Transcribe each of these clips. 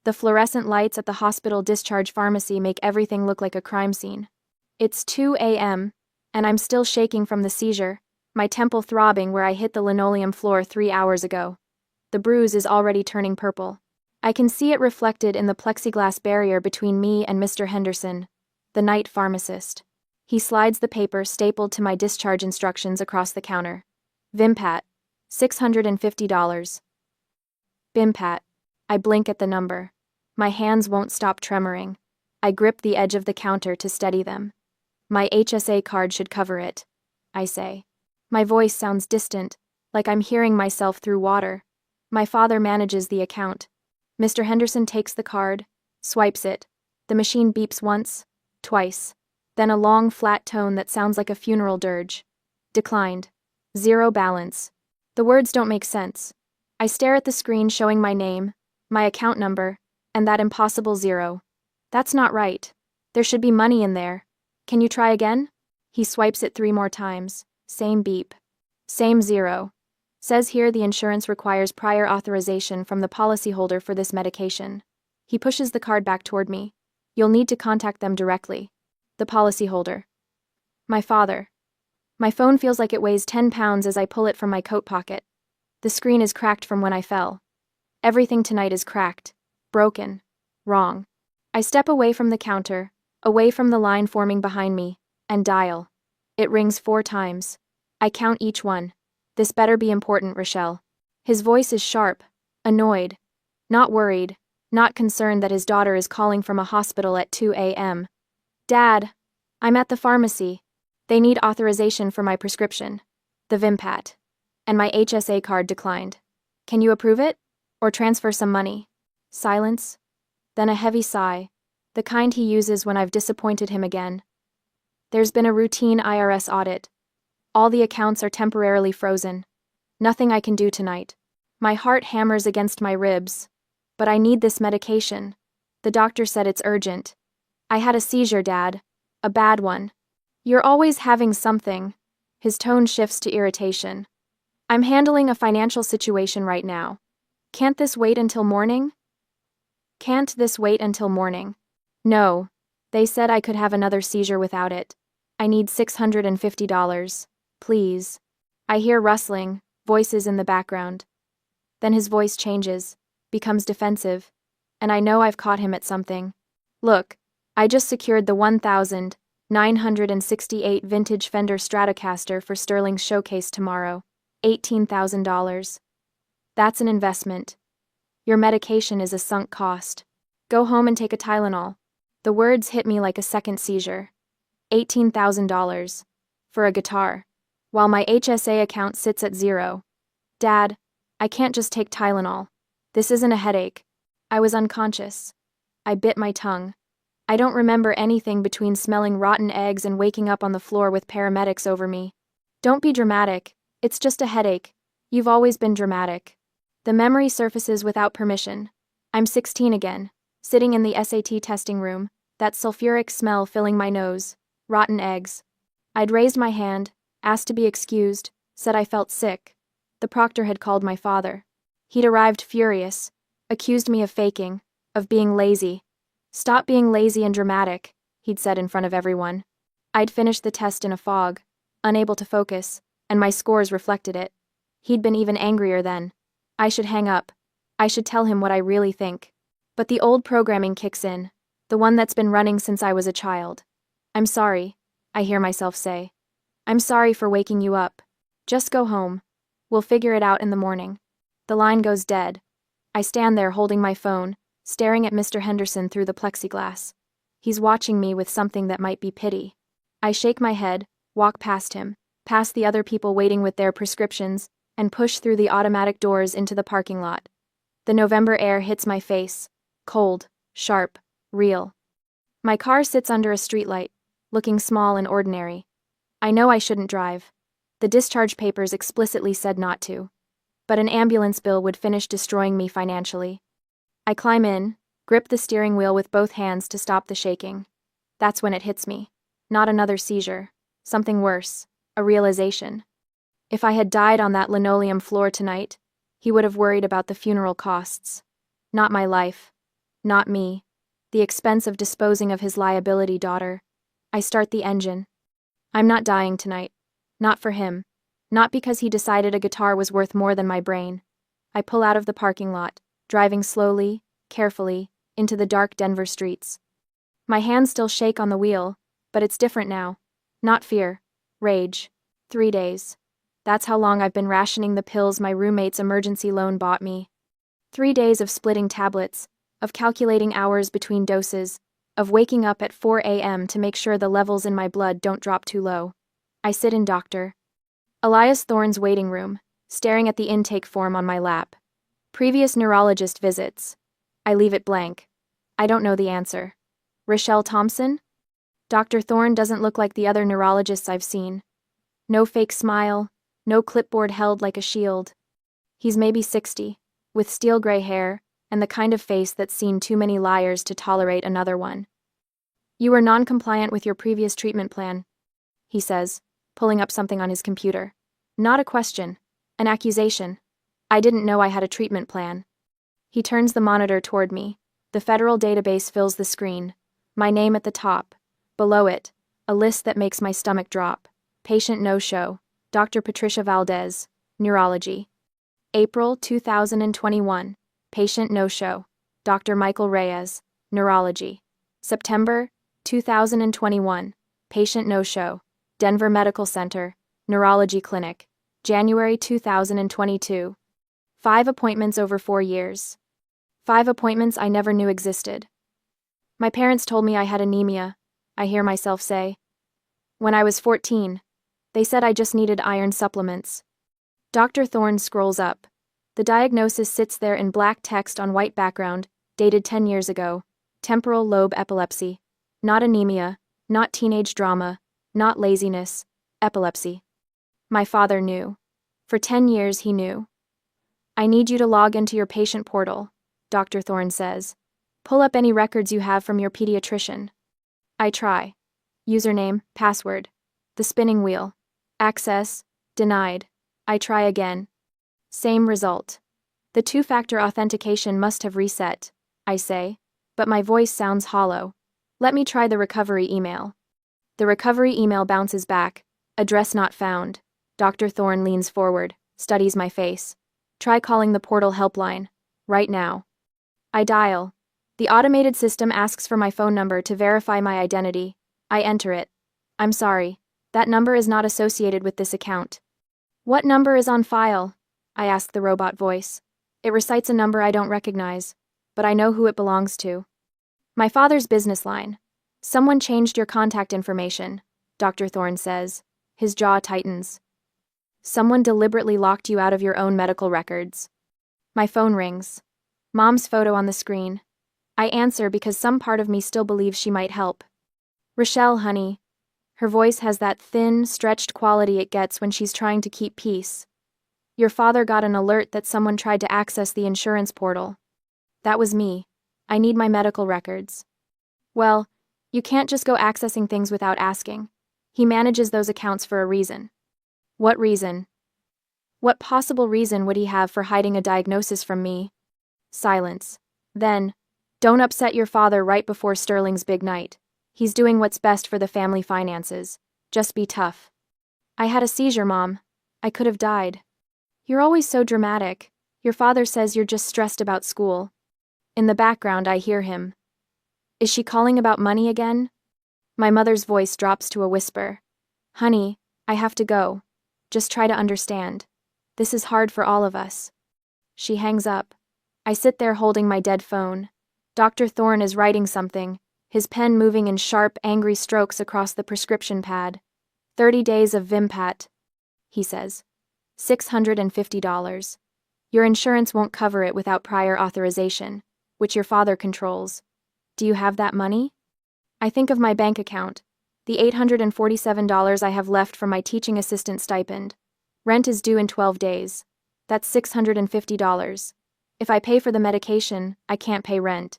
The fluorescent lights at the hospital discharge pharmacy make everything look like a crime scene. It's 2 a.m., and I'm still shaking from the seizure, my temple throbbing where I hit the linoleum floor 3 hours ago. The bruise is already turning purple. I can see it reflected in the plexiglass barrier between me and Mr. Henderson, the night pharmacist. He slides the paper stapled to my discharge instructions across the counter. Vimpat, $650. Bimpat. I blink at the number. My hands won't stop tremoring. I grip the edge of the counter to steady them. My HSA card should cover it, I say. My voice sounds distant, like I'm hearing myself through water. My father manages the account. Mr. Henderson takes the card, swipes it. The machine beeps once, twice. Then a long, flat tone that sounds like a funeral dirge. Declined. Zero balance. The words don't make sense. I stare at the screen showing my name, my account number, and that impossible zero. That's not right. There should be money in there. Can you try again? He swipes it 3 more times. Same beep. Same zero. Says here the insurance requires prior authorization from the policyholder for this medication. He pushes the card back toward me. You'll need to contact them directly. The policyholder. My father. My phone feels like it weighs 10 pounds as I pull it from my coat pocket. The screen is cracked from when I fell. Everything tonight is cracked. Broken. Wrong. I step away from the counter, away from the line forming behind me, and dial. It rings 4 times. I count each one. This better be important, Rochelle. His voice is sharp, annoyed, not worried, not concerned that his daughter is calling from a hospital at 2 a.m. Dad, I'm at the pharmacy. They need authorization for my prescription, the Vimpat, and my HSA card declined. Can you approve it? Or transfer some money? Silence. Then a heavy sigh, the kind he uses when I've disappointed him again. There's been a routine IRS audit. All the accounts are temporarily frozen. Nothing I can do tonight. My heart hammers against my ribs. But I need this medication. The doctor said it's urgent. I had a seizure, Dad. A bad one. You're always having something. His tone shifts to irritation. I'm handling a financial situation right now. Can't this wait until morning? Can't this wait until morning? No. They said I could have another seizure without it. I need $650. Please. I hear rustling, voices in the background. Then his voice changes, becomes defensive, and I know I've caught him at something. Look, I just secured the 1,968 vintage Fender Stratocaster for Sterling's showcase tomorrow. $18,000. That's an investment. Your medication is a sunk cost. Go home and take a Tylenol. The words hit me like a second seizure. $18,000. For a guitar. While my HSA account sits at 0. Dad, I can't just take Tylenol. This isn't a headache. I was unconscious. I bit my tongue. I don't remember anything between smelling rotten eggs and waking up on the floor with paramedics over me. Don't be dramatic. It's just a headache. You've always been dramatic. The memory surfaces without permission. I'm 16 again, sitting in the SAT testing room, that sulfuric smell filling my nose, rotten eggs. I'd raised my hand, asked to be excused, said I felt sick. The proctor had called my father. He'd arrived furious, accused me of faking, of being lazy. Stop being lazy and dramatic, he'd said in front of everyone. I'd finished the test in a fog, unable to focus, and my scores reflected it. He'd been even angrier then. I should hang up. I should tell him what I really think. But the old programming kicks in, the one that's been running since I was a child. I'm sorry, I hear myself say. I'm sorry for waking you up. Just go home. We'll figure it out in the morning. The line goes dead. I stand there holding my phone, staring at Mr. Henderson through the plexiglass. He's watching me with something that might be pity. I shake my head, walk past him, past the other people waiting with their prescriptions, and push through the automatic doors into the parking lot. The November air hits my face, cold, sharp, real. My car sits under a streetlight, looking small and ordinary. I know I shouldn't drive. The discharge papers explicitly said not to. But an ambulance bill would finish destroying me financially. I climb in, grip the steering wheel with both hands to stop the shaking. That's when it hits me. Not another seizure. Something worse. A realization. If I had died on that linoleum floor tonight, he would have worried about the funeral costs. Not my life. Not me. The expense of disposing of his liability, daughter. I start the engine. I'm not dying tonight. Not for him. Not because he decided a guitar was worth more than my brain. I pull out of the parking lot, driving slowly, carefully, into the dark Denver streets. My hands still shake on the wheel, but it's different now. Not fear. Rage. 3 days. That's how long I've been rationing the pills my roommate's emergency loan bought me. 3 days of splitting tablets, of calculating hours between doses, of waking up at 4 a.m. to make sure the levels in my blood don't drop too low. I sit in Dr. Elias Thorne's waiting room, staring at the intake form on my lap. Previous neurologist visits. I leave it blank. I don't know the answer. Rochelle Thompson? Dr. Thorne doesn't look like the other neurologists I've seen. No fake smile, no clipboard held like a shield. He's maybe 60, with steel gray hair, and the kind of face that's seen too many liars to tolerate another one. You were non-compliant with your previous treatment plan, he says, pulling up something on his computer. Not a question, an accusation. I didn't know I had a treatment plan. He turns the monitor toward me. The federal database fills the screen. My name at the top. Below it, a list that makes my stomach drop. Patient no-show. Dr. Patricia Valdez, Neurology. April 2021. Patient no-show. Dr. Michael Reyes, Neurology. September 2021. Patient no-show. Denver Medical Center, Neurology Clinic. January 2022. 5 appointments over 4 years. 5 appointments I never knew existed. My parents told me I had anemia, I hear myself say. When I was 14, they said I just needed iron supplements. Dr. Thorne scrolls up. The diagnosis sits there in black text on white background, dated 10 years ago. Temporal lobe epilepsy. Not anemia, not teenage drama, not laziness, epilepsy. My father knew. For 10 years he knew. I need you to log into your patient portal, Dr. Thorne says. Pull up any records you have from your pediatrician. I try. Username, password. The spinning wheel. Access, denied. I try again. Same result. The 2-factor authentication must have reset, I say, but my voice sounds hollow. Let me try the recovery email. The recovery email bounces back. Address not found. Dr. Thorne leans forward, studies my face. Try calling the portal helpline. Right now. I dial. The automated system asks for my phone number to verify my identity. I enter it. I'm sorry. That number is not associated with this account. What number is on file? I ask the robot voice. It recites a number I don't recognize, but I know who it belongs to. My father's business line. Someone changed your contact information, Dr. Thorne says. His jaw tightens. Someone deliberately locked you out of your own medical records. My phone rings. Mom's photo on the screen. I answer because some part of me still believes she might help. Rochelle, honey. Her voice has that thin, stretched quality it gets when she's trying to keep peace. Your father got an alert that someone tried to access the insurance portal. That was me. I need my medical records. Well, you can't just go accessing things without asking. He manages those accounts for a reason. What reason? What possible reason would he have for hiding a diagnosis from me? Silence. Then, don't upset your father right before Sterling's big night. He's doing what's best for the family finances. Just be tough. I had a seizure, Mom. I could have died. You're always so dramatic. Your father says you're just stressed about school. In the background, I hear him. Is she calling about money again? My mother's voice drops to a whisper. Honey, I have to go. Just try to understand. This is hard for all of us. She hangs up. I sit there holding my dead phone. Dr. Thorne is writing something, his pen moving in sharp, angry strokes across the prescription pad. 30 days of Vimpat, he says. $650. Your insurance won't cover it without prior authorization, which your father controls. Do you have that money? I think of my bank account, the $847 I have left from my teaching assistant stipend. Rent is due in 12 days. That's $650. If I pay for the medication, I can't pay rent.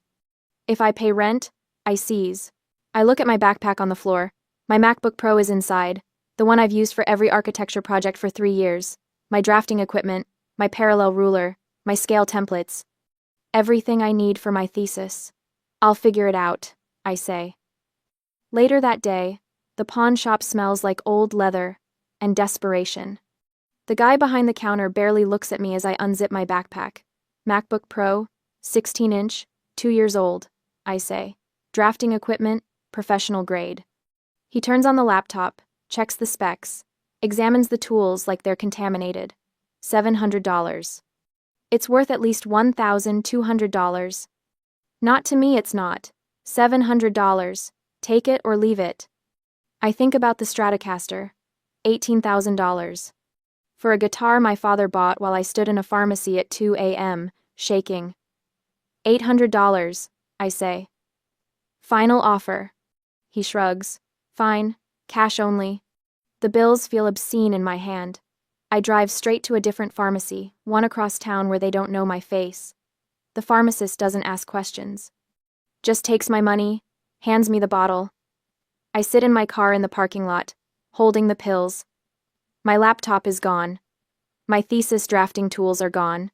If I pay rent, I seize. I look at my backpack on the floor. My MacBook Pro is inside, the one I've used for every architecture project for 3 years. My drafting equipment, my parallel ruler, my scale templates. Everything I need for my thesis. I'll figure it out, I say. Later that day, the pawn shop smells like old leather and desperation. The guy behind the counter barely looks at me as I unzip my backpack. MacBook Pro, 16-inch, 2 years old, I say. Drafting equipment, professional grade. He turns on the laptop, checks the specs, examines the tools like they're contaminated. $700. It's worth at least $1,200. Not to me, it's not. $700. Take it or leave it. I think about the Stratocaster. $18,000. For a guitar my father bought while I stood in a pharmacy at 2 a.m., shaking. $800, I say. Final offer. He shrugs. Fine, cash only. The bills feel obscene in my hand. I drive straight to a different pharmacy, one across town where they don't know my face. The pharmacist doesn't ask questions. Just takes my money, hands me the bottle. I sit in my car in the parking lot, holding the pills. My laptop is gone. My thesis drafting tools are gone.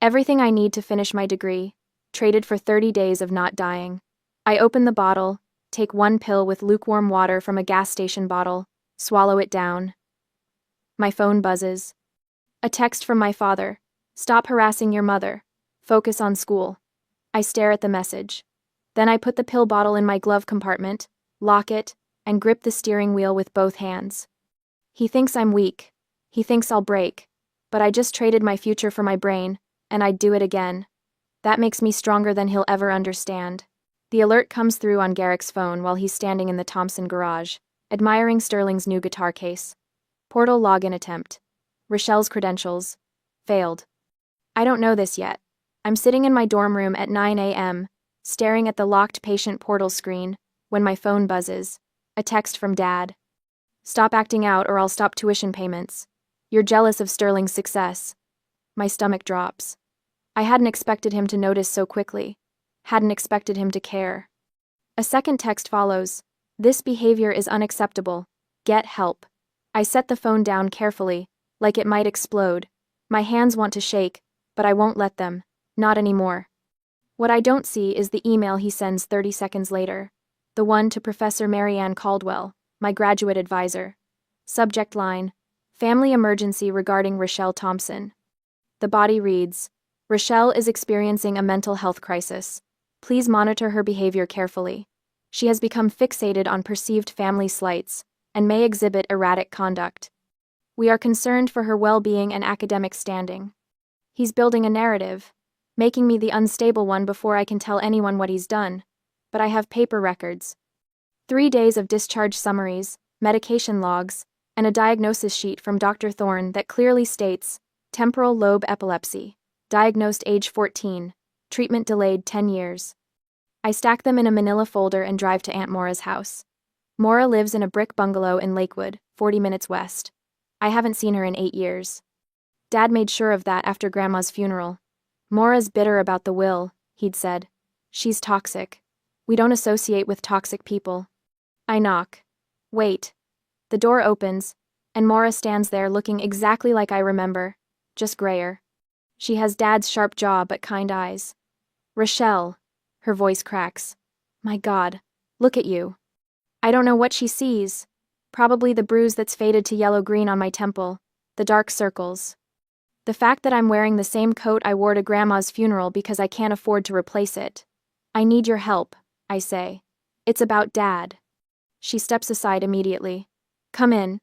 Everything I need to finish my degree, traded for 30 days of not dying. I open the bottle, take one pill with lukewarm water from a gas station bottle, swallow it down. My phone buzzes. A text from my father. Stop harassing your mother. Focus on school. I stare at the message. Then I put the pill bottle in my glove compartment, lock it, and grip the steering wheel with both hands. He thinks I'm weak. He thinks I'll break. But I just traded my future for my brain, and I'd do it again. That makes me stronger than he'll ever understand. The alert comes through on Garrick's phone while he's standing in the Thompson garage, admiring Sterling's new guitar case. Portal login attempt. Rochelle's credentials. Failed. I don't know this yet. I'm sitting in my dorm room at 9 a.m., staring at the locked patient portal screen, when my phone buzzes. A text from Dad. Stop acting out or I'll stop tuition payments. You're jealous of Sterling's success. My stomach drops. I hadn't expected him to notice so quickly. Hadn't expected him to care. A second text follows. This behavior is unacceptable. Get help. I set the phone down carefully, like it might explode. My hands want to shake, but I won't let them. Not anymore. What I don't see is the email he sends 30 seconds later. The one to Professor Marianne Caldwell, my graduate advisor. Subject line: Family emergency regarding Rochelle Thompson. The body reads: Rochelle is experiencing a mental health crisis. Please monitor her behavior carefully. She has become fixated on perceived family slights and may exhibit erratic conduct. We are concerned for her well-being and academic standing. He's building a narrative, making me the unstable one before I can tell anyone what he's done. But I have paper records. 3 days of discharge summaries, medication logs, and a diagnosis sheet from Dr. Thorne that clearly states temporal lobe epilepsy, diagnosed age 14, treatment delayed 10 years. I stack them in a manila folder and drive to Aunt Maura's house. Maura lives in a brick bungalow in Lakewood, 40 minutes west. I haven't seen her in 8 years. Dad made sure of that after Grandma's funeral. Maura's bitter about the will, he'd said. She's toxic. We don't associate with toxic people. I knock. Wait. The door opens, and Maura stands there looking exactly like I remember, just grayer. She has Dad's sharp jaw but kind eyes. Rochelle. Her voice cracks. My God, look at you. I don't know what she sees. Probably the bruise that's faded to yellow-green on my temple, the dark circles. The fact that I'm wearing the same coat I wore to Grandma's funeral because I can't afford to replace it. I need your help, I say. It's about Dad. She steps aside immediately. Come in.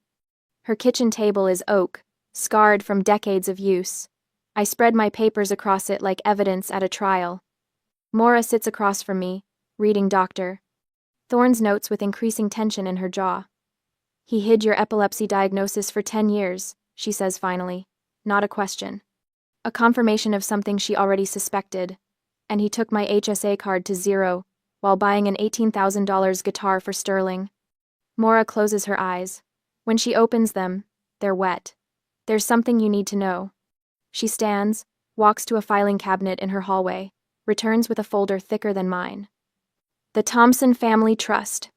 Her kitchen table is oak, scarred from decades of use. I spread my papers across it like evidence at a trial. Maura sits across from me, reading Dr. Thorne's notes with increasing tension in her jaw. He hid your epilepsy diagnosis for 10 years, she says finally. Not a question. A confirmation of something she already suspected. And he took my HSA card to zero while buying an $18,000 guitar for Sterling. Maura closes her eyes. When she opens them, they're wet. There's something you need to know. She stands, walks to a filing cabinet in her hallway, returns with a folder thicker than mine. The Thompson Family Trust.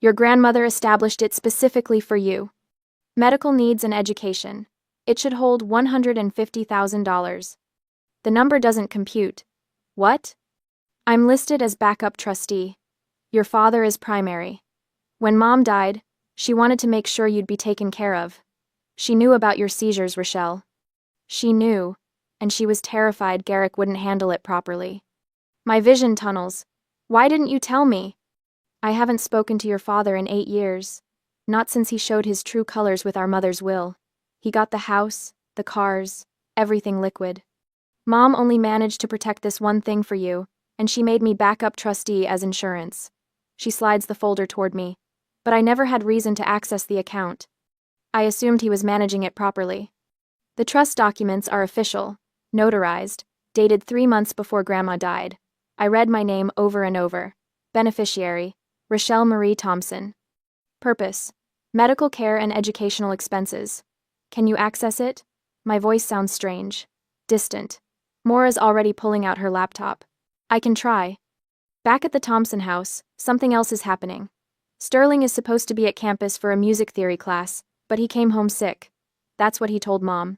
Your grandmother established it specifically for you. Medical needs and education. It should hold $150,000. The number doesn't compute, What? I'm listed as backup trustee. Your father is primary. When Mom died, she wanted to make sure you'd be taken care of. She knew about your seizures, Rochelle. She knew, and she was terrified Garrick wouldn't handle it properly. My vision tunnels. Why didn't you tell me? I haven't spoken to your father in 8 years. Not since he showed his true colors with our mother's will. He got the house, the cars, everything liquid. Mom only managed to protect this one thing for you, and she made me backup trustee as insurance. She slides the folder toward me, but I never had reason to access the account. I assumed he was managing it properly. The trust documents are official, notarized, dated 3 months before Grandma died. I read my name over and over. Beneficiary, Rochelle Marie Thompson. Purpose, medical care and educational expenses. Can you access it? My voice sounds strange, distant. Mora's already pulling out her laptop. I can try. Back at the Thompson house, something else is happening. Sterling is supposed to be at campus for a music theory class, but he came home sick. That's what he told Mom.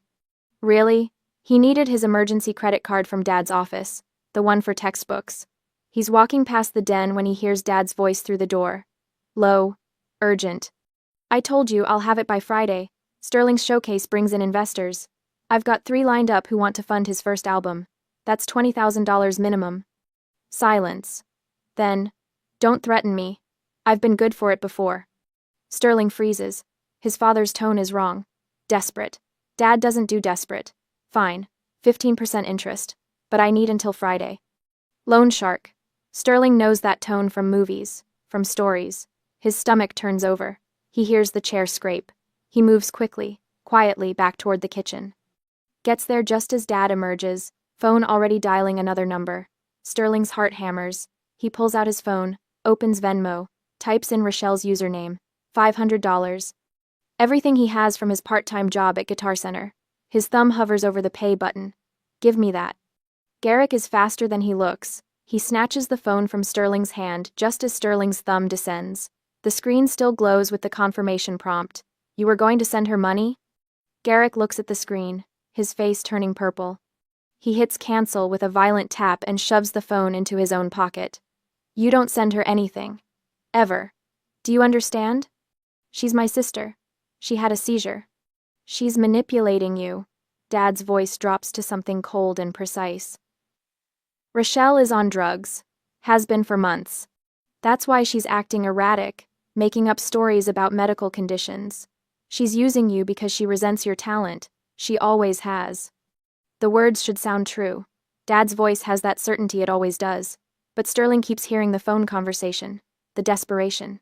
Really? He needed his emergency credit card from Dad's office, the one for textbooks. He's walking past the den when he hears Dad's voice through the door. Low, urgent. I told you I'll have it by Friday. Sterling's showcase brings in investors. I've got 3 lined up who want to fund his first album. That's $20,000 minimum. Silence. Then, don't threaten me. I've been good for it before. Sterling freezes. His father's tone is wrong. Desperate. Dad doesn't do desperate. Fine. 15% interest. But I need until Friday. Loan shark. Sterling knows that tone from movies, from stories. His stomach turns over. He hears the chair scrape. He moves quickly, quietly back toward the kitchen. Gets there just as Dad emerges, phone already dialing another number. Sterling's heart hammers. He pulls out his phone, opens Venmo, types in Rochelle's username. $500. Everything he has from his part-time job at Guitar Center. His thumb hovers over the pay button. Give me that. Garrick is faster than he looks. He snatches the phone from Sterling's hand just as Sterling's thumb descends. The screen still glows with the confirmation prompt. You were going to send her money? Garrick looks at the screen, his face turning purple. He hits cancel with a violent tap and shoves the phone into his own pocket. You don't send her anything. Ever. Do you understand? She's my sister. She had a seizure. She's manipulating you. Dad's voice drops to something cold and precise. Rochelle is on drugs. Has been for months. That's why she's acting erratic, making up stories about medical conditions. She's using you because she resents your talent. She always has. The words should sound true. Dad's voice has that certainty it always does. But Sterling keeps hearing the phone conversation, the desperation.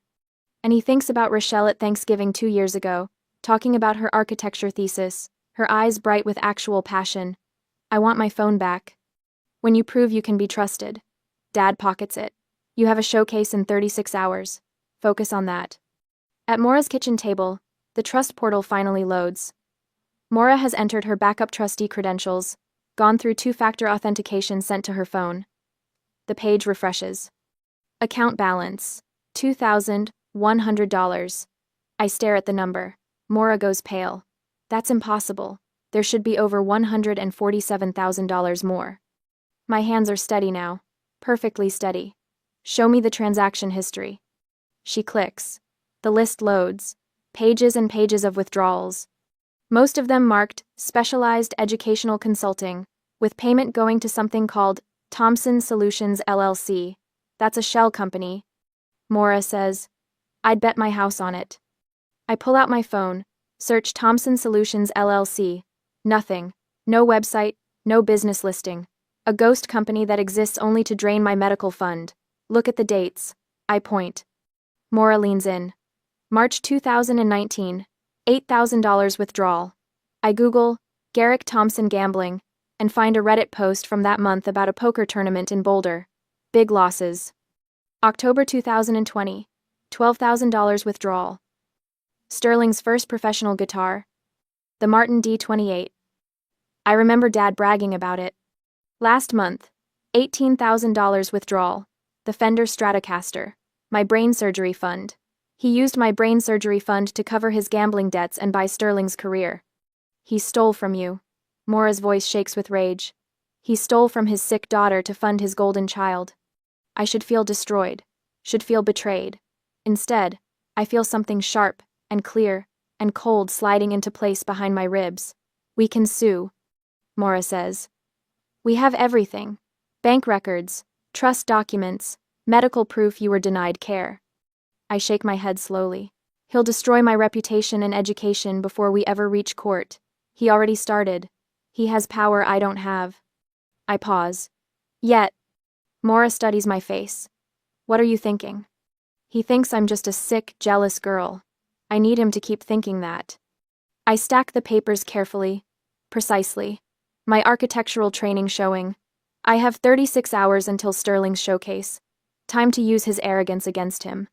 And he thinks about Rochelle at Thanksgiving 2 years ago, talking about her architecture thesis, her eyes bright with actual passion. I want my phone back. When you prove you can be trusted. Dad pockets it. You have a showcase in 36 hours. Focus on that. At Mora's kitchen table, the trust portal finally loads. Mora has entered her backup trustee credentials, gone through 2-factor authentication sent to her phone. The page refreshes. Account balance, $2,100. I stare at the number. Mora goes pale. That's impossible. There should be over $147,000 more. My hands are steady now. Perfectly steady. Show me the transaction history. She clicks. The list loads. Pages and pages of withdrawals. Most of them marked Specialized Educational Consulting, with payment going to something called Thompson Solutions LLC. That's a shell company. Mora says, I'd bet my house on it. I pull out my phone, search Thompson Solutions LLC. Nothing. No website, no business listing. A ghost company that exists only to drain my medical fund. Look at the dates. I point. Mora leans in. March 2019. $8,000 withdrawal. I Google Garrick Thompson gambling and find a Reddit post from that month about a poker tournament in Boulder. Big losses. October 2020. $12,000 withdrawal. Sterling's first professional guitar. The Martin D28. I remember Dad bragging about it. Last month. $18,000 withdrawal. The Fender Stratocaster. My brain surgery fund. He used my brain surgery fund to cover his gambling debts and buy Sterling's career. He stole from you. Mora's voice shakes with rage. He stole from his sick daughter to fund his golden child. I should feel destroyed, should feel betrayed. Instead, I feel something sharp and clear and cold sliding into place behind my ribs. We can sue, Maura says. We have everything. Bank records, trust documents, medical proof you were denied care. I shake my head slowly. He'll destroy my reputation and education before we ever reach court. He already started. He has power I don't have. I pause. Yet, Maura studies my face. What are you thinking? He thinks I'm just a sick, jealous girl. I need him to keep thinking that. I stack the papers carefully, precisely. My architectural training showing. I have 36 hours until Sterling's showcase. Time to use his arrogance against him.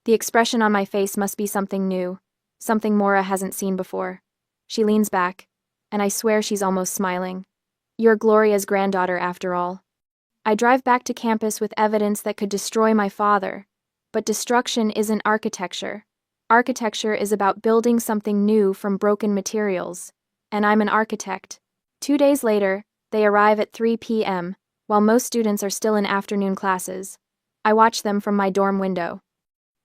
The expression on my face must be something new, something Maura hasn't seen before. She leans back, and I swear she's almost smiling. You're Gloria's granddaughter, after all. I drive back to campus with evidence that could destroy my father. But destruction isn't architecture. Architecture is about building something new from broken materials. And I'm an architect. 2 days later, they arrive at 3 p.m., while most students are still in afternoon classes. I watch them from my dorm window.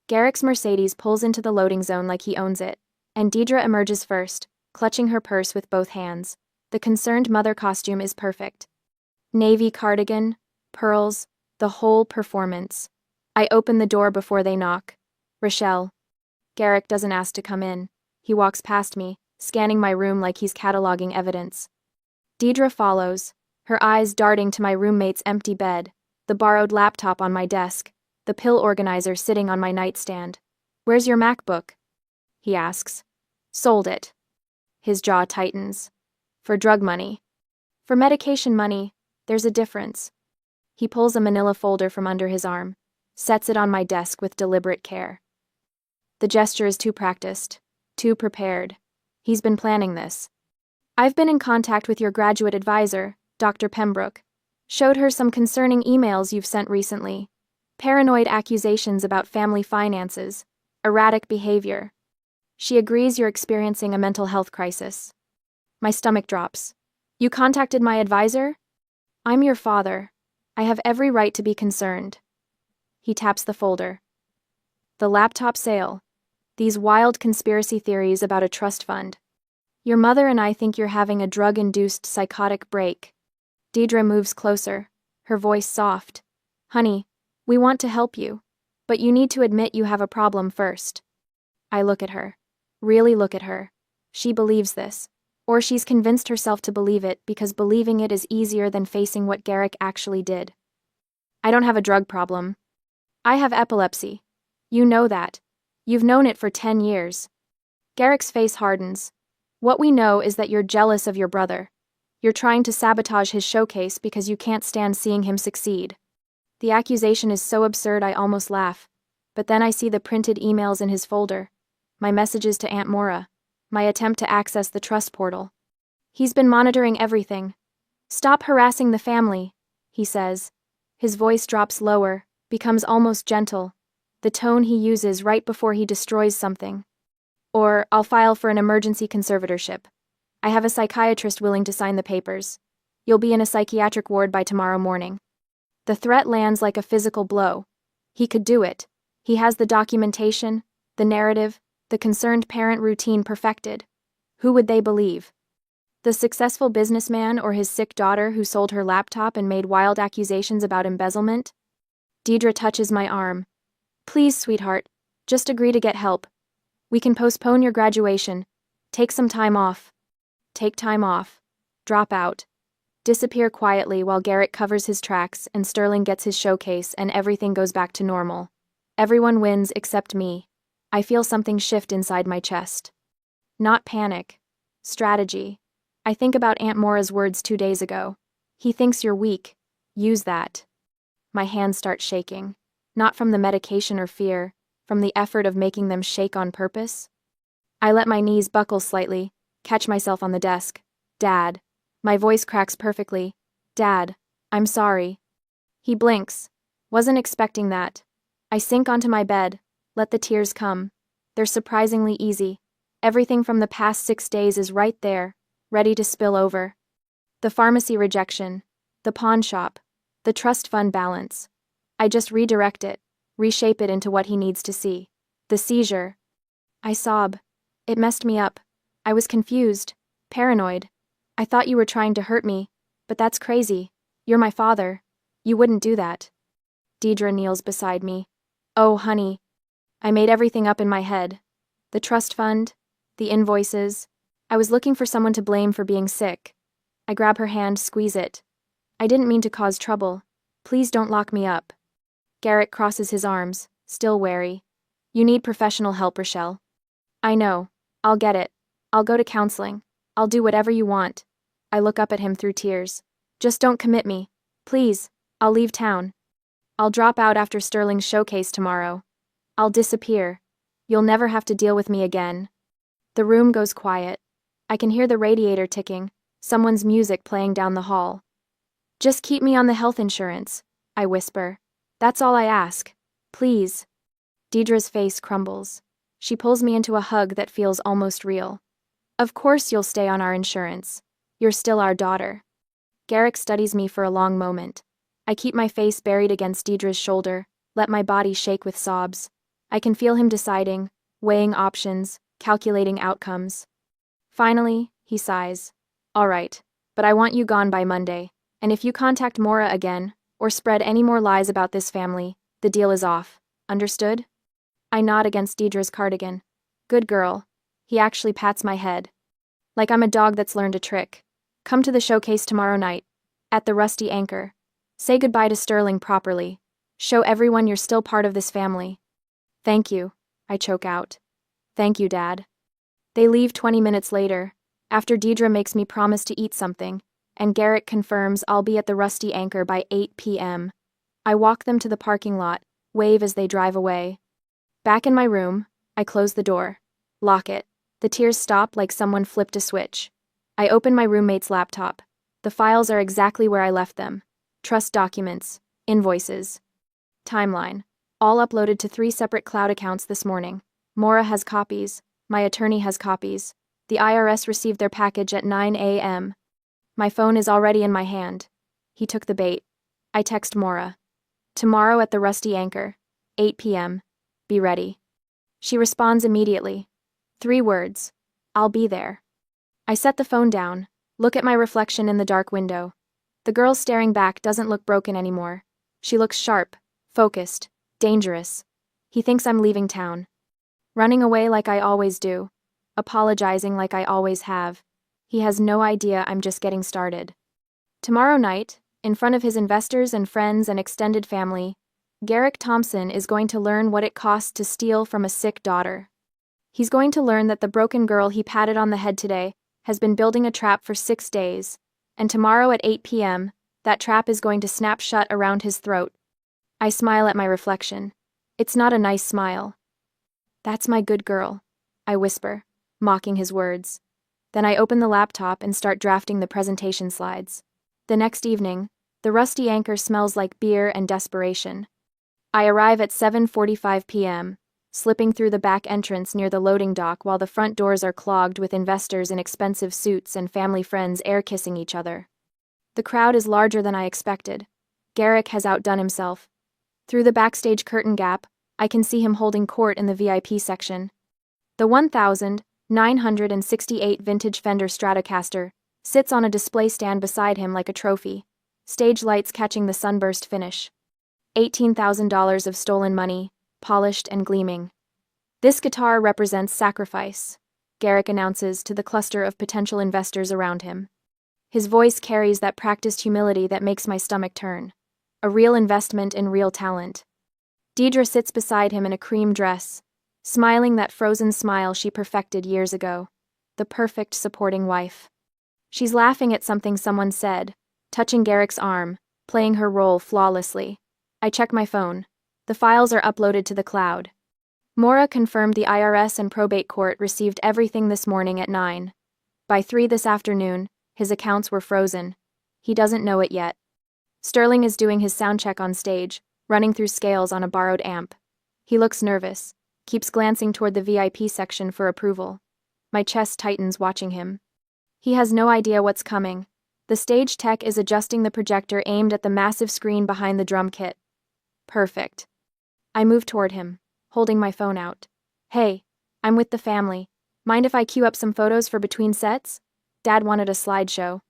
Garrick's Mercedes pulls into the loading zone like he owns it, and Deidre emerges first, clutching her purse with both hands. The concerned mother costume is perfect. Navy cardigan, pearls, the whole performance. I open the door before they knock. Rochelle. Garrick doesn't ask to come in. He walks past me, scanning my room like he's cataloging evidence. Deidre follows, her eyes darting to my roommate's empty bed, the borrowed laptop on my desk, the pill organizer sitting on my nightstand. Where's your MacBook? He asks. Sold it. His jaw tightens. For drug money. For medication money, there's a difference. He pulls a manila folder from under his arm, sets it on my desk with deliberate care. The gesture is too practiced, too prepared. He's been planning this. I've been in contact with your graduate advisor, Dr. Pembroke. Showed her some concerning emails you've sent recently. Paranoid accusations about family finances, erratic behavior. She agrees you're experiencing a mental health crisis. My stomach drops. You contacted my advisor? I'm your father. I have every right to be concerned. He taps the folder. The laptop sale. These wild conspiracy theories about a trust fund. Your mother and I think you're having a drug-induced psychotic break. Deidre moves closer, her voice soft. Honey, we want to help you, but you need to admit you have a problem first. I look at her. Really look at her. She believes this. Or she's convinced herself to believe it because believing it is easier than facing what Garrick actually did. I don't have a drug problem. I have epilepsy. You know that. You've known it for 10 years. Garrick's face hardens. What we know is that you're jealous of your brother. You're trying to sabotage his showcase because you can't stand seeing him succeed. The accusation is so absurd I almost laugh. But then I see the printed emails in his folder. My messages to Aunt Maura. My attempt to access the trust portal. He's been monitoring everything. Stop harassing the family, he says. His voice drops lower, becomes almost gentle, the tone he uses right before he destroys something. Or, I'll file for an emergency conservatorship. I have a psychiatrist willing to sign the papers. You'll be in a psychiatric ward by tomorrow morning. The threat lands like a physical blow. He could do it. He has the documentation, the narrative, the concerned parent routine perfected. Who would they believe? The successful businessman or his sick daughter who sold her laptop and made wild accusations about embezzlement? Deidre touches my arm. Please, sweetheart, just agree to get help. We can postpone your graduation. Take some time off. Take time off. Drop out. Disappear quietly while Garrick covers his tracks and Sterling gets his showcase and everything goes back to normal. Everyone wins except me. I feel something shift inside my chest. Not panic. Strategy. I think about Aunt Maura's words 2 days ago. He thinks you're weak. Use that. My hands start shaking. Not from the medication or fear, from the effort of making them shake on purpose. I let my knees buckle slightly, catch myself on the desk. Dad. My voice cracks perfectly. Dad, I'm sorry. He blinks. Wasn't expecting that. I sink onto my bed. Let the tears come. They're surprisingly easy. Everything from the past 6 days is right there, ready to spill over. The pharmacy rejection, The pawn shop. The trust fund balance. I just redirect it, reshape it into what he needs to see. The seizure. I sob. It messed me up. I was confused, paranoid. I thought you were trying to hurt me, but that's crazy. You're my father. You wouldn't do that. Deidre kneels beside me. Oh, honey. I made everything up in my head. The trust fund, the invoices. I was looking for someone to blame for being sick. I grab her hand, squeeze it. I didn't mean to cause trouble. Please don't lock me up. Garrett crosses his arms, still wary. You need professional help, Rochelle. I know. I'll get it. I'll go to counseling. I'll do whatever you want. I look up at him through tears. Just don't commit me. Please. I'll leave town. I'll drop out after Sterling's showcase tomorrow. I'll disappear. You'll never have to deal with me again. The room goes quiet. I can hear the radiator ticking, someone's music playing down the hall. Just keep me on the health insurance, I whisper. That's all I ask. Please. Deidre's face crumbles. She pulls me into a hug that feels almost real. Of course you'll stay on our insurance. You're still our daughter. Garrick studies me for a long moment. I keep my face buried against Deidre's shoulder, let my body shake with sobs. I can feel him deciding, weighing options, calculating outcomes. Finally, he sighs. All right, but I want you gone by Monday, and if you contact Maura again, or spread any more lies about this family, the deal is off. Understood? I nod against Deidre's cardigan. Good girl. He actually pats my head. Like I'm a dog that's learned a trick. Come to the showcase tomorrow night. At the Rusty Anchor. Say goodbye to Sterling properly. Show everyone you're still part of this family. Thank you, I choke out. Thank you, Dad. They leave 20 minutes later, after Deidre makes me promise to eat something, and Garrett confirms I'll be at the Rusty Anchor by 8 p.m. I walk them to the parking lot, wave as they drive away. Back in my room, I close the door. Lock it. The tears stop like someone flipped a switch. I open my roommate's laptop. The files are exactly where I left them. Trust documents, invoices. Timeline. All uploaded to 3 separate cloud accounts this morning. Maura has copies. My attorney has copies. The IRS received their package at 9 a.m. My phone is already in my hand. He took the bait. I text Maura. Tomorrow at the Rusty Anchor. 8 p.m. Be ready. She responds immediately. 3 words. I'll be there. I set the phone down, look at my reflection in the dark window. The girl staring back doesn't look broken anymore. She looks sharp, focused, dangerous. He thinks I'm leaving town. Running away like I always do. Apologizing like I always have. He has no idea I'm just getting started. Tomorrow night, in front of his investors and friends and extended family, Garrick Thompson is going to learn what it costs to steal from a sick daughter. He's going to learn that the broken girl he patted on the head today has been building a trap for 6 days, and tomorrow at 8 p.m., that trap is going to snap shut around his throat. I smile at my reflection. It's not a nice smile. That's my good girl, I whisper, mocking his words. Then I open the laptop and start drafting the presentation slides. The next evening, the Rusty Anchor smells like beer and desperation. I arrive at 7:45 p.m., slipping through the back entrance near the loading dock while the front doors are clogged with investors in expensive suits and family friends air-kissing each other. The crowd is larger than I expected. Garrick has outdone himself. Through the backstage curtain gap, I can see him holding court in the VIP section. The 1968 vintage Fender Stratocaster sits on a display stand beside him like a trophy, stage lights catching the sunburst finish. $18,000 of stolen money, polished and gleaming. This guitar represents sacrifice, Garrick announces to the cluster of potential investors around him. His voice carries that practiced humility that makes my stomach turn. A real investment in real talent. Deidre sits beside him in a cream dress, smiling that frozen smile she perfected years ago. The perfect supporting wife. She's laughing at something someone said, touching Garrick's arm, playing her role flawlessly. I check my phone. The files are uploaded to the cloud. Maura confirmed the IRS and probate court received everything this morning at 9. By 3 this afternoon, his accounts were frozen. He doesn't know it yet. Sterling is doing his sound check on stage, running through scales on a borrowed amp. He looks nervous, keeps glancing toward the VIP section for approval. My chest tightens watching him. He has no idea what's coming. The The stage tech is adjusting the projector aimed at the massive screen behind the drum kit. Perfect. I move toward him, holding my phone out. Hey, I'm with the family. Mind if I queue up some photos for between sets? Dad wanted a slideshow.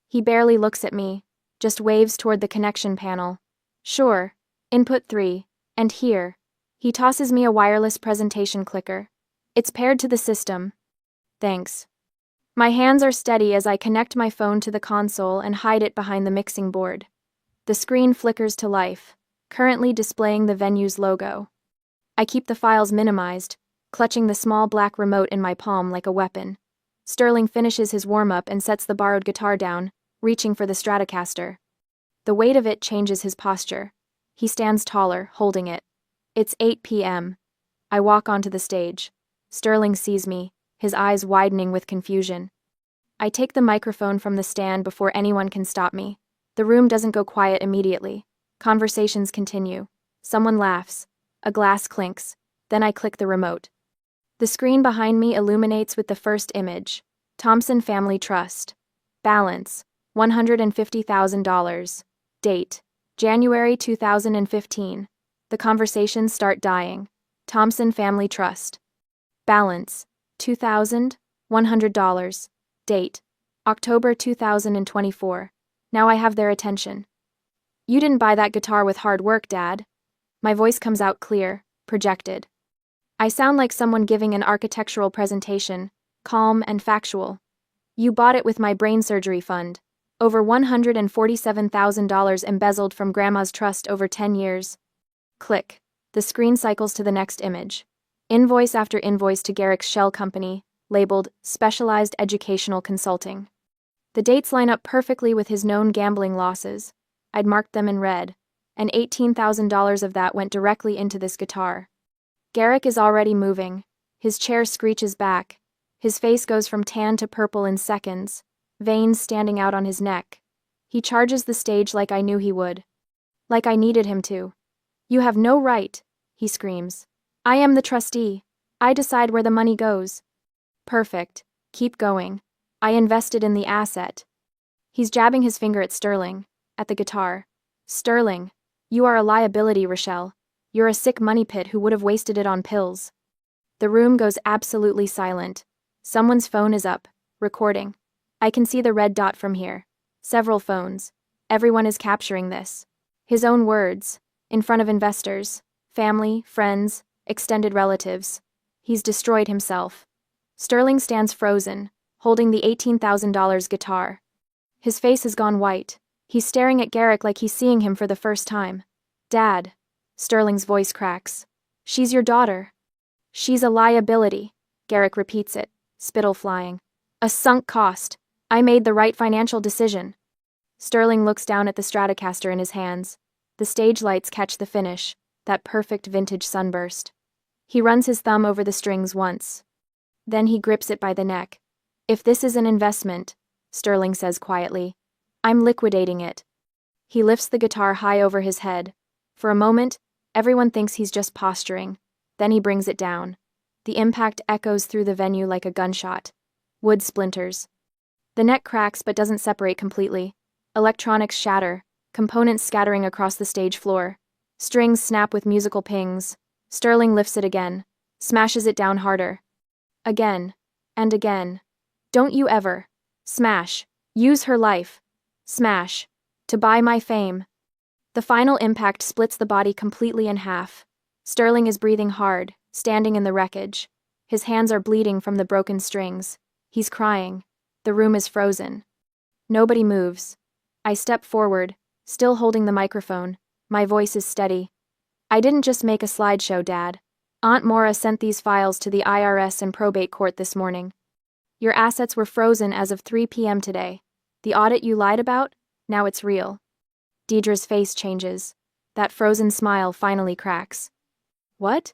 He barely looks at me, just waves toward the connection panel. Sure. Input 3. And here. He tosses me a wireless presentation clicker. It's paired to the system. Thanks. My hands are steady as I connect my phone to the console and hide it behind the mixing board. The screen flickers to life, currently displaying the venue's logo. I keep the files minimized, clutching the small black remote in my palm like a weapon. Sterling finishes his warm-up and sets the borrowed guitar down, reaching for the Stratocaster. The weight of it changes his posture. He stands taller, holding it. It's 8 p.m. I walk onto the stage. Sterling sees me, his eyes widening with confusion. I take the microphone from the stand before anyone can stop me. The room doesn't go quiet immediately. Conversations continue. Someone laughs. A glass clinks. Then I click the remote. The screen behind me illuminates with the first image. Thompson Family Trust. Balance, $150,000. Date, January 2015. The conversations start dying. Thompson Family Trust. Balance, $2,100. Date, October 2024. Now I have their attention. You didn't buy that guitar with hard work, Dad. My voice comes out clear, projected. I sound like someone giving an architectural presentation, calm and factual. You bought it with my brain surgery fund. Over $147,000 embezzled from Grandma's trust over 10 years. Click. The screen cycles to the next image. Invoice after invoice to Garrick's shell company, labeled Specialized Educational Consulting. The dates line up perfectly with his known gambling losses. I'd marked them in red, and $18,000 of that went directly into this guitar. Garrick is already moving. His chair screeches back. His face goes from tan to purple in seconds, veins standing out on his neck. He charges the stage like I knew he would. Like I needed him to. You have no right, he screams. I am the trustee. I decide where the money goes. Perfect. Keep going. I invested in the asset. He's jabbing his finger at Sterling, at the guitar. Sterling, you are a liability, Rochelle. You're a sick money pit who would have wasted it on pills. The room goes absolutely silent. Someone's phone is up, recording. I can see the red dot from here. Several phones. Everyone is capturing this. His own words, in front of investors, family, friends, extended relatives. He's destroyed himself. Sterling stands frozen, holding the $18,000 guitar. His face has gone white. He's staring at Garrick like he's seeing him for the first time. Dad. Sterling's voice cracks. She's your daughter. She's a liability. Garrick repeats it, spittle flying. A sunk cost. I made the right financial decision. Sterling looks down at the Stratocaster in his hands. The stage lights catch the finish, that perfect vintage sunburst. He runs his thumb over the strings once. Then he grips it by the neck. If this is an investment, Sterling says quietly, I'm liquidating it. He lifts the guitar high over his head. For a moment, everyone thinks he's just posturing. Then he brings it down. The impact echoes through the venue like a gunshot. Wood splinters. The neck cracks but doesn't separate completely. Electronics shatter, components scattering across the stage floor. Strings snap with musical pings. Sterling lifts it again, smashes it down harder. Again, and again. Don't you ever. Smash. Use her life. Smash. To buy my fame. The final impact splits the body completely in half. Sterling is breathing hard, standing in the wreckage. His hands are bleeding from the broken strings. He's crying. The room is frozen. Nobody moves. I step forward, still holding the microphone. My voice is steady. I didn't just make a slideshow, Dad. Aunt Maura sent these files to the IRS and probate court this morning. Your assets were frozen as of 3 p.m. today. The audit you lied about? Now it's real. Deidre's face changes. That frozen smile finally cracks. What?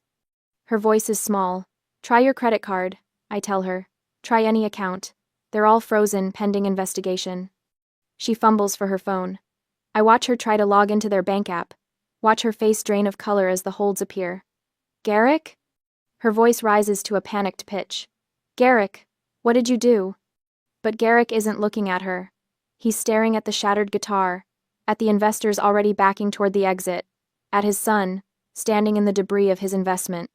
Her voice is small. Try your credit card, I tell her. Try any account. They're all frozen, pending investigation. She fumbles for her phone. I watch her try to log into their bank app. Watch her face drain of color as the holds appear. Garrick? Her voice rises to a panicked pitch. Garrick, what did you do? But Garrick isn't looking at her. He's staring at the shattered guitar, at the investors already backing toward the exit, at his son, standing in the debris of his investment.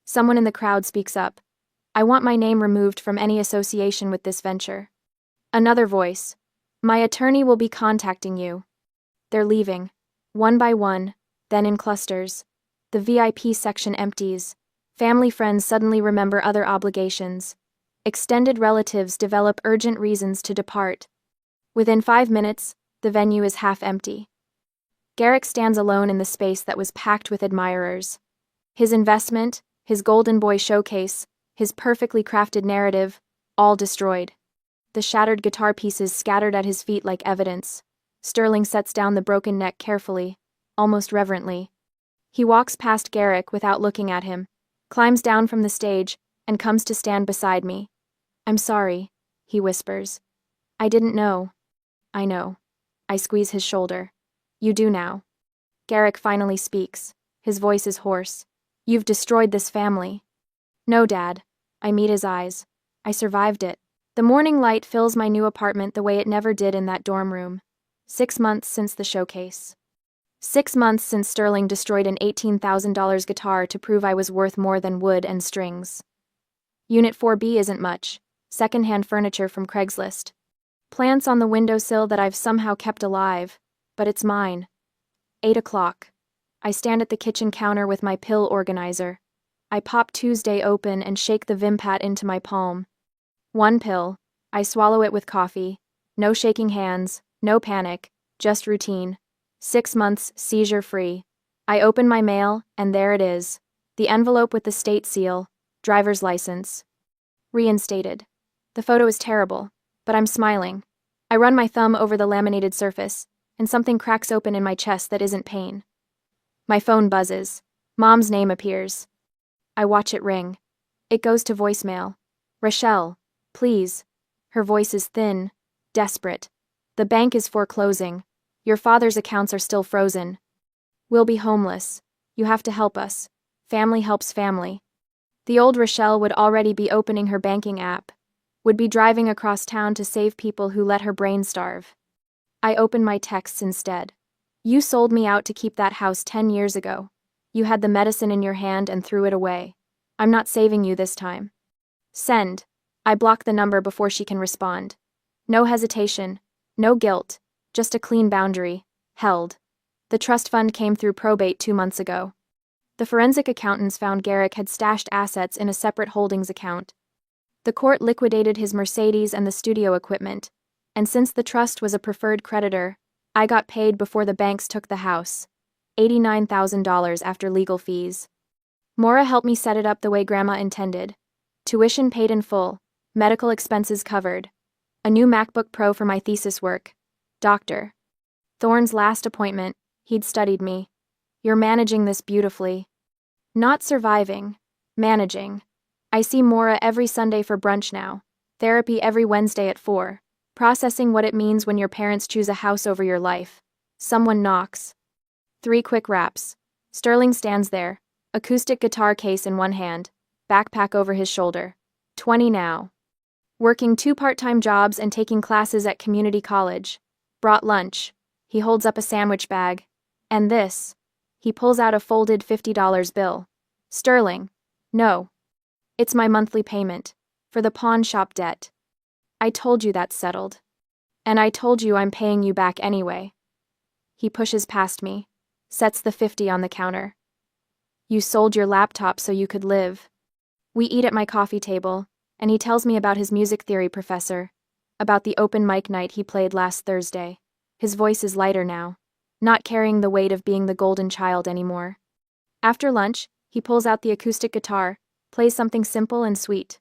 Someone in the crowd speaks up. I want my name removed from any association with this venture. Another voice. My attorney will be contacting you. They're leaving, one by one, then in clusters. The VIP section empties. Family friends suddenly remember other obligations. Extended relatives develop urgent reasons to depart. Within 5 minutes, the venue is half empty. Garrick stands alone in the space that was packed with admirers. His investment, his Golden Boy showcase, his perfectly crafted narrative, all destroyed. The shattered guitar pieces scattered at his feet like evidence. Sterling sets down the broken neck carefully, almost reverently. He walks past Garrick without looking at him, climbs down from the stage, and comes to stand beside me. I'm sorry, he whispers. I didn't know. I know. I squeeze his shoulder. You do now. Garrick finally speaks. His voice is hoarse. You've destroyed this family. No, Dad. I meet his eyes. I survived it. The morning light fills my new apartment the way it never did in that dorm room. 6 months since the showcase. 6 months since Sterling destroyed an $18,000 guitar to prove I was worth more than wood and strings. Unit 4B isn't much. Second-hand furniture from Craigslist. Plants on the windowsill that I've somehow kept alive, but it's mine. 8 o'clock. I stand at the kitchen counter with my pill organizer. I pop Tuesday open and shake the Vimpat into my palm. 1 pill. I swallow it with coffee. No shaking hands, no panic, just routine. 6 months, seizure-free. I open my mail, and there it is. The envelope with the state seal, driver's license. Reinstated. The photo is terrible, but I'm smiling. I run my thumb over the laminated surface, and something cracks open in my chest that isn't pain. My phone buzzes. Mom's name appears. I watch it ring. It goes to voicemail. Rochelle, please. Her voice is thin, desperate. The bank is foreclosing. Your father's accounts are still frozen. We'll be homeless. You have to help us. Family helps family. The old Rochelle would already be opening her banking app, would be driving across town to save people who let her brain starve. I open my texts instead. You sold me out to keep that house 10 years ago. You had the medicine in your hand and threw it away. I'm not saving you this time. Send. I block the number before she can respond. No hesitation, no guilt, just a clean boundary, held. The trust fund came through probate 2 months ago. The forensic accountants found Garrick had stashed assets in a separate holdings account. The court liquidated his Mercedes and the studio equipment, and since the trust was a preferred creditor, I got paid before the banks took the house. $89,000 after legal fees. Maura helped me set it up the way Grandma intended. Tuition paid in full, medical expenses covered. A new MacBook Pro for my thesis work. Dr. Thorne's last appointment, he'd studied me. You're managing this beautifully. Not surviving. Managing. I see Maura every Sunday for brunch now. Therapy every Wednesday at 4. Processing what it means when your parents choose a house over your life. Someone knocks. 3 quick raps. Sterling stands there, acoustic guitar case in one hand, backpack over his shoulder. 20 now. Working 2 part-time jobs and taking classes at community college. Brought lunch. He holds up a sandwich bag. And this. He pulls out a folded $50 bill. Sterling. No. It's my monthly payment. For the pawn shop debt. I told you that's settled. And I told you I'm paying you back anyway. He pushes past me. Sets the 50 on the counter. You sold your laptop so you could live. We eat at my coffee table, and he tells me about his music theory professor, about the open mic night he played last Thursday. His voice is lighter now, not carrying the weight of being the golden child anymore. After lunch, he pulls out the acoustic guitar, plays something simple and sweet.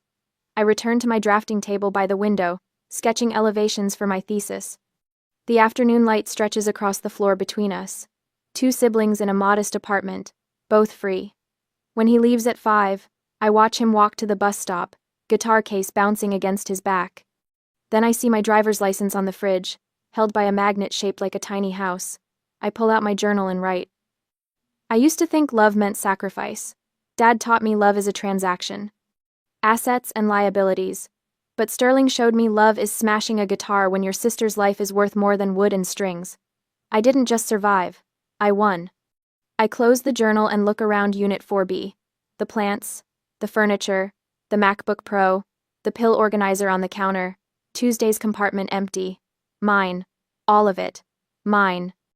I return to my drafting table by the window, sketching elevations for my thesis. The afternoon light stretches across the floor between us. 2 siblings in a modest apartment, both free. When he leaves at 5, I watch him walk to the bus stop, guitar case bouncing against his back. Then I see my driver's license on the fridge, held by a magnet shaped like a tiny house. I pull out my journal and write. I used to think love meant sacrifice. Dad taught me love is a transaction. Assets and liabilities. But Sterling showed me love is smashing a guitar when your sister's life is worth more than wood and strings. I didn't just survive. I won. I close the journal and look around Unit 4B. The plants, the furniture, the MacBook Pro, the pill organizer on the counter, Tuesday's compartment empty. Mine. All of it. Mine.